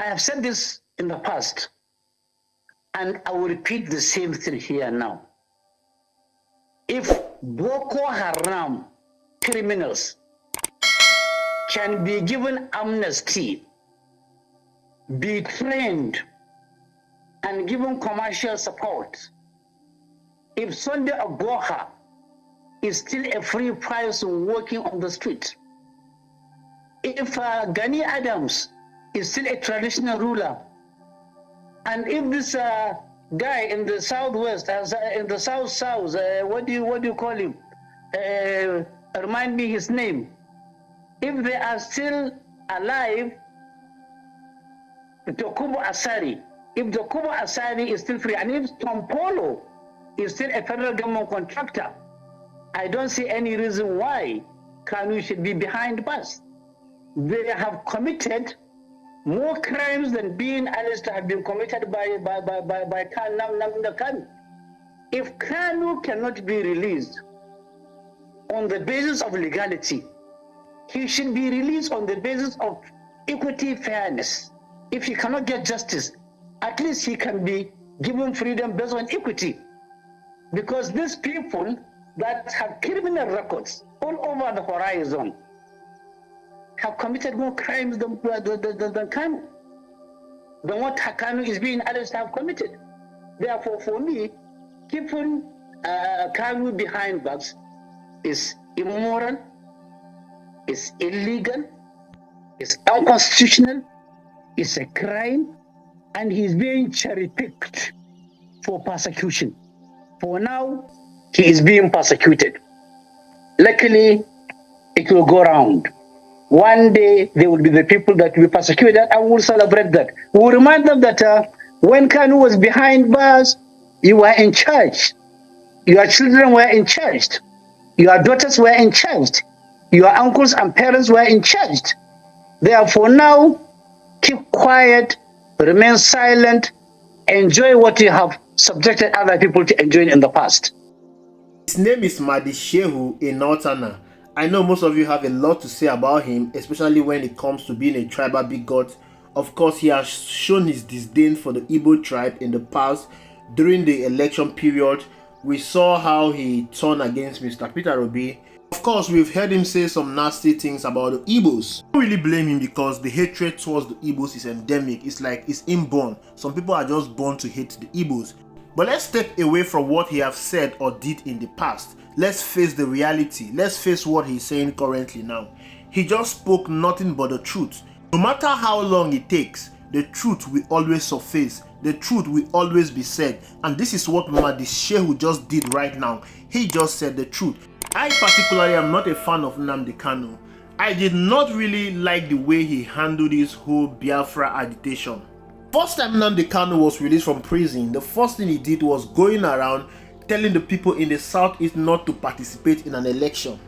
I have said this in the past, and I will repeat the same thing here now. If Boko Haram criminals can be given amnesty, be trained, and given commercial support, if Sunday Agboha is still a free person working on the street, if Gani Adams is still a traditional ruler, and if this guy in the southwest, in the south, what do you call him? Remind me his name. If they are still alive, Dokubo Asari, if Dokubo Asari is still free, and if Tom Polo is still a federal government contractor, I don't see any reason why Kanu should be behind bars. They have committed more crimes than being alleged to have been committed by Kanu. If Kanu cannot be released on the basis of legality, he should be released on the basis of equity, fairness. If he cannot get justice, at least he can be given freedom based on equity. Because these people that have criminal records all over the horizon have committed more crimes than Kanu, than what Kanu is being alleged to have committed. Therefore, for me, keeping Kanu behind bars is immoral, is illegal, is unconstitutional, is a crime, and he's being cherry-picked for persecution. For now, he is being persecuted. Luckily, it will go round. One day, there will be the people that will be persecuted, and we will celebrate that. We will remind them that when Kanu was behind bars, you were in charge. Your children were in charge. Your daughters were in charge. Your uncles and parents were in charge. Therefore, now, keep quiet, remain silent, enjoy what you have subjected other people to enjoy in the past. His name is Nnamdi Shehu in Northern. I know most of you have a lot to say about him, especially when it comes to being a tribal bigot. Of course, he has shown his disdain for the Igbo tribe in the past. During the election period, we saw how he turned against Mr. Peter Obi. Of course, we've heard him say some nasty things about the Igbos. I don't really blame him because the hatred towards the Igbos is endemic. It's like it's inborn. Some people are just born to hate the Igbos. But let's step away from what he has said or did in the past. Let's face the reality. Let's face what he's saying currently now. He just spoke nothing but the truth. No matter how long it takes, the truth will always surface. The truth will always be said. And this is what Nnamdi Shehu just did right now. He just said the truth. I particularly am not a fan of Nnamdi Kanu. I did not really like the way he handled this whole Biafra agitation. First time Nnamdi Kanu was released from prison, the first thing he did was going around telling the people in the southeast not to participate in an election.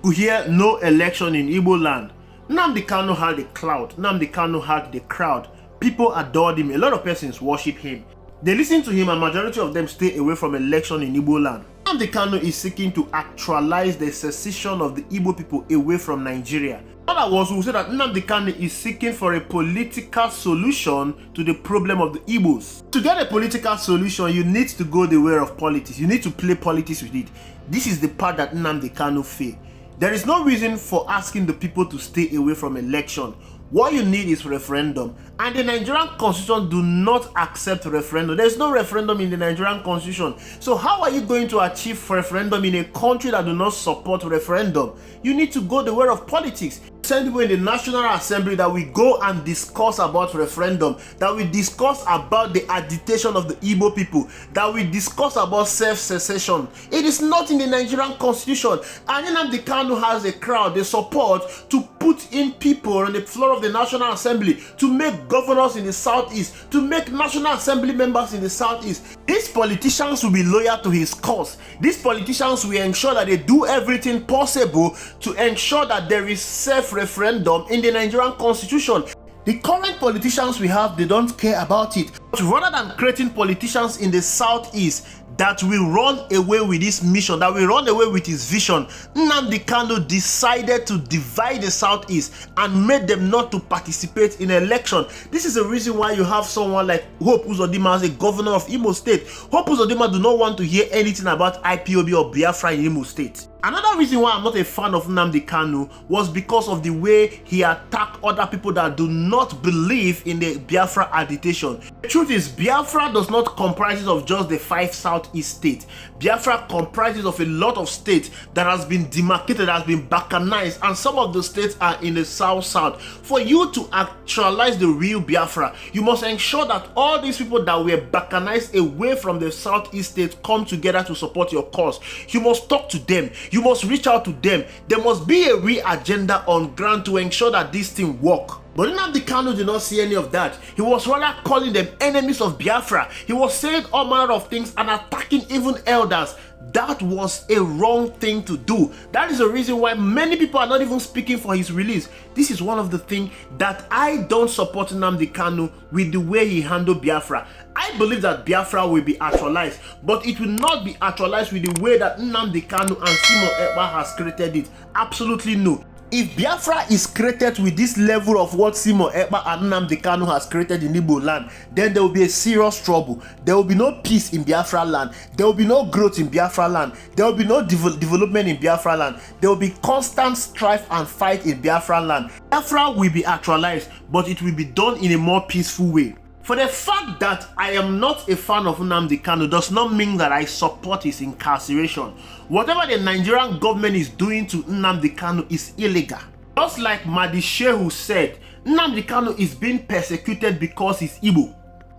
You hear no election in Igbo land. Nnamdi Kanu had the clout. Nnamdi Kanu had the crowd. People adored him. A lot of persons worship him. They listen to him and majority of them stay away from election in Igbo land. Nnamdi Kanu is seeking to actualize the secession of the Igbo people away from Nigeria. In other words, we will say that Nnamdi Kanu is seeking for a political solution to the problem of the Igbos. To get a political solution, you need to go the way of politics. You need to play politics with it. This is the part that Nnamdi Kanu failed. There is no reason for asking the people to stay away from election. What you need is referendum, and the Nigerian constitution do not accept referendum. There is no referendum in the Nigerian constitution. So how are you going to achieve referendum in a country that do not support referendum? You need to go the way of politics. Send people in the National Assembly that we go and discuss about referendum, that we discuss about the agitation of the Igbo people, that we discuss about self-secession. It is not in the Nigerian constitution. And Nnamdi Kanu has a crowd, the support to put in people on the floor of the National Assembly, to make governors in the southeast, to make National Assembly members in the southeast. These politicians will be loyal to his cause. These politicians will ensure that they do everything possible to ensure that there is self-referendum in the Nigerian constitution. The current politicians we have, they don't care about it. But rather than creating politicians in the southeast, that will run away with this mission, that will run away with his vision, Nnamdi Kanu decided to divide the Southeast and made them not to participate in election. This is the reason why you have someone like Hope Uzodinma as a governor of Imo State. Hope Uzodinma do not want to hear anything about IPOB or Biafra in Imo State. Another reason why I'm not a fan of Nnamdi Kanu was because of the way he attacked other people that do not believe in the Biafra agitation. The truth is, Biafra does not comprise of just the 5 Southeast states. Biafra comprises of a lot of states that has been demarcated, has been balkanized, and some of the states are in the South. For you to actualize the real Biafra, you must ensure that all these people that were balkanized away from the Southeast states come together to support your cause. You must talk to them. You must reach out to them. There must be a real agenda on ground to ensure that this thing works. But Nnamdi Kanu did not see any of that. He was rather calling them enemies of Biafra. He was saying all manner of things and attacking even elders. That was a wrong thing to do. That is the reason why many people are not even speaking for his release. This is one of the things that I don't support Nnamdi Kanu with, the way he handled Biafra. I believe that Biafra will be actualized, but it will not be actualized with the way that Nnamdi Kanu and Simon Ekpa has created it. Absolutely no. If Biafra is created with this level of what Simon Ekpa and Nnamdi Kanu has created in Igbo land, then there will be a serious trouble. There will be no peace in Biafra land. There will be no growth in Biafra land. There will be no development in Biafra land. There will be constant strife and fight in Biafra land. Biafra will be actualized, but it will be done in a more peaceful way. For the fact that I am not a fan of Nnamdi Kanu does not mean that I support his incarceration. Whatever the Nigerian government is doing to Nnamdi Kanu is illegal. Just like Madi Shehu said, Nnamdi Kanu is being persecuted because he's Igbo.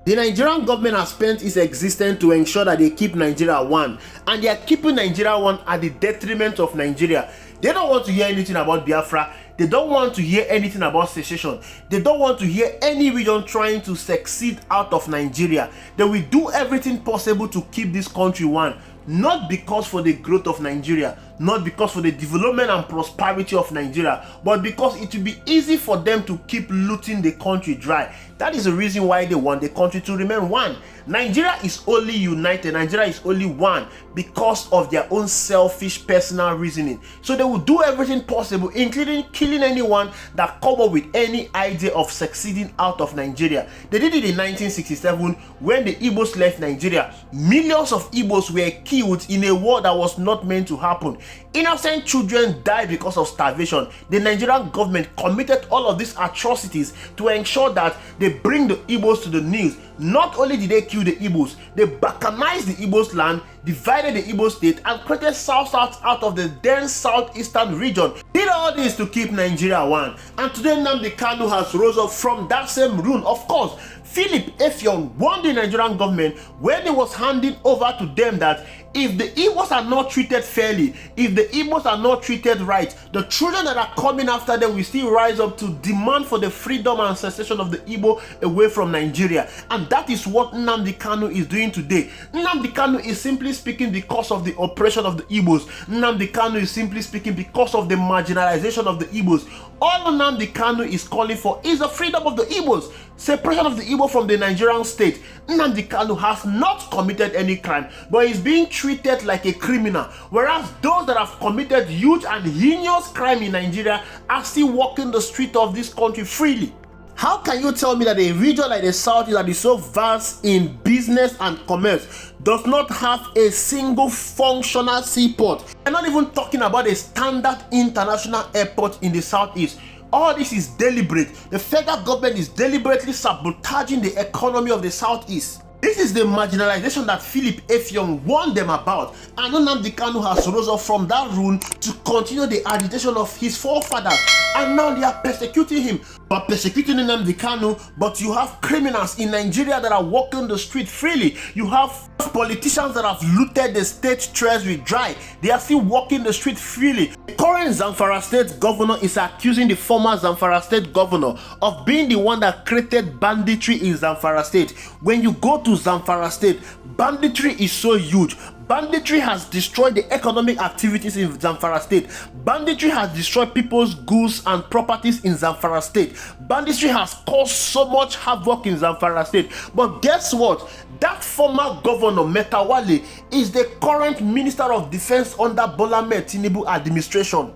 The Nigerian government has spent its existence to ensure that they keep Nigeria one, and they are keeping Nigeria one at the detriment of Nigeria. They don't want to hear anything about Biafra. They don't want to hear anything about secession. They don't want to hear any region trying to succeed out of Nigeria. They will do everything possible to keep this country one. Not because for the growth of Nigeria, not because for the development and prosperity of Nigeria, but because it will be easy for them to keep looting the country dry. That is the reason why they want the country to remain one. Nigeria is only united, Nigeria is only one because of their own selfish personal reasoning. So they will do everything possible, including killing anyone that come up with any idea of succeeding out of Nigeria. They did it in 1967 when the Igbos left Nigeria. Millions of Igbos were killed in a war that was not meant to happen. Innocent children died because of starvation. The Nigerian government committed all of these atrocities to ensure that they bring the Igbos to the news. Not only did they kill the Igbos, they balkanized the Igbos land, divided the Igbo state, and created South out of the then southeastern region. Did all this to keep Nigeria one. And today Nnamdi Kanu has rose up from that same rule. Of course, Philip Effiong warned the Nigerian government when he was handing over to them that if the Igbos are not treated fairly, if the Igbos are not treated right, the children that are coming after them will still rise up to demand for the freedom and secession of the Igbo away from Nigeria. And that is what Nnamdi Kanu is doing today. Nnamdi Kanu is simply speaking because of the oppression of the Igbos. Nnamdi Kanu is simply speaking because of the marginalization of the Igbos. All Nnamdi Kanu is calling for is the freedom of the Igbos, separation of the Igbo from the Nigerian state. Nnamdi Kanu has not committed any crime, but is being treated like a criminal, whereas those that have committed huge and heinous crime in Nigeria are still walking the street of this country freely. How can you tell me that a region like the South that is so vast in business and commerce does not have a single functional seaport? I'm not even talking about a standard international airport in the Southeast. All this is deliberate. The federal government is deliberately sabotaging the economy of the Southeast. This is the marginalization that Philip Effiong warned them about, and Nnamdi Kanu has rose up from that rule to continue the agitation of his forefathers, and now they are persecuting him. You are persecuting Nnamdi Kanu, but you have criminals in Nigeria that are walking the street freely. You have politicians that have looted the state treasury dry. They are still walking the street freely. The current Zamfara state governor is accusing the former Zamfara state governor of being the one that created banditry in Zamfara state. When you go to Zamfara state, banditry is so huge. Banditry has destroyed the economic activities in Zamfara State. Banditry has destroyed people's goods and properties in Zamfara State. Banditry has caused so much havoc in Zamfara State. But guess what? That former governor, Metawale, is the current Minister of Defense under Bola Ahmed Tinubu administration.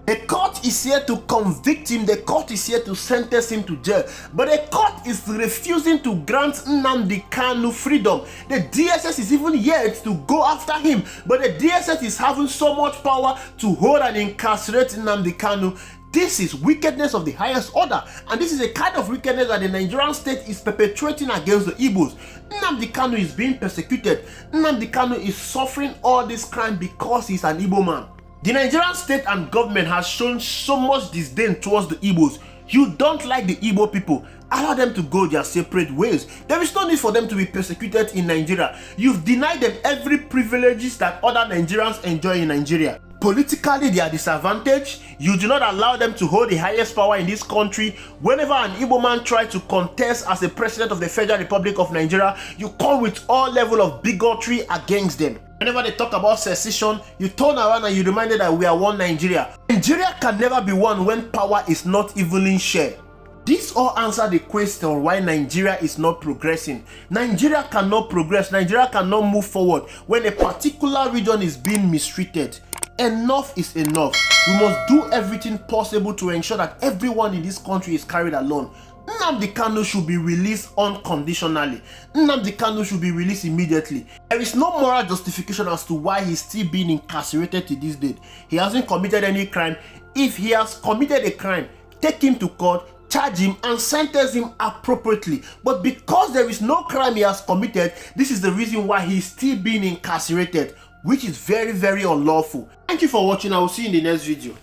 The court is here to convict him, the court is here to sentence him to jail, but the court is refusing to grant Nnamdi Kanu freedom. The DSS is even yet to go after him, but the DSS is having so much power to hold and incarcerate Nnamdi Kanu. This is wickedness of the highest order, and this is a kind of wickedness that the Nigerian state is perpetrating against the Igbos. Nnamdi Kanu is being persecuted. Nnamdi Kanu is suffering all this crime because he's an Igbo man. The Nigerian state and government has shown so much disdain towards the Igbos. You don't like the Igbo people, allow them to go their separate ways. There is no need for them to be persecuted in Nigeria. You've denied them every privileges that other Nigerians enjoy in Nigeria. Politically, they are disadvantaged. You do not allow them to hold the highest power in this country. Whenever an Igbo man tries to contest as a president of the Federal Republic of Nigeria, you come with all level of bigotry against them. Whenever they talk about secession, you turn around and you remind them that we are one Nigeria. Nigeria can never be one when power is not evenly shared. This all answer the question why Nigeria is not progressing. Nigeria cannot progress, Nigeria cannot move forward when a particular region is being mistreated. Enough is enough. We must do everything possible to ensure that everyone in this country is carried along. Nnamdi Kanu should be released unconditionally. Nnamdi Kanu should be released immediately. There is no moral justification as to why he's still being incarcerated to this date. He hasn't committed any crime. If he has committed a crime, take him to court, charge him and sentence him appropriately. But because there is no crime he has committed, this is the reason why he's still being incarcerated, which is very, very unlawful. Thank you for watching. I will see you in the next video.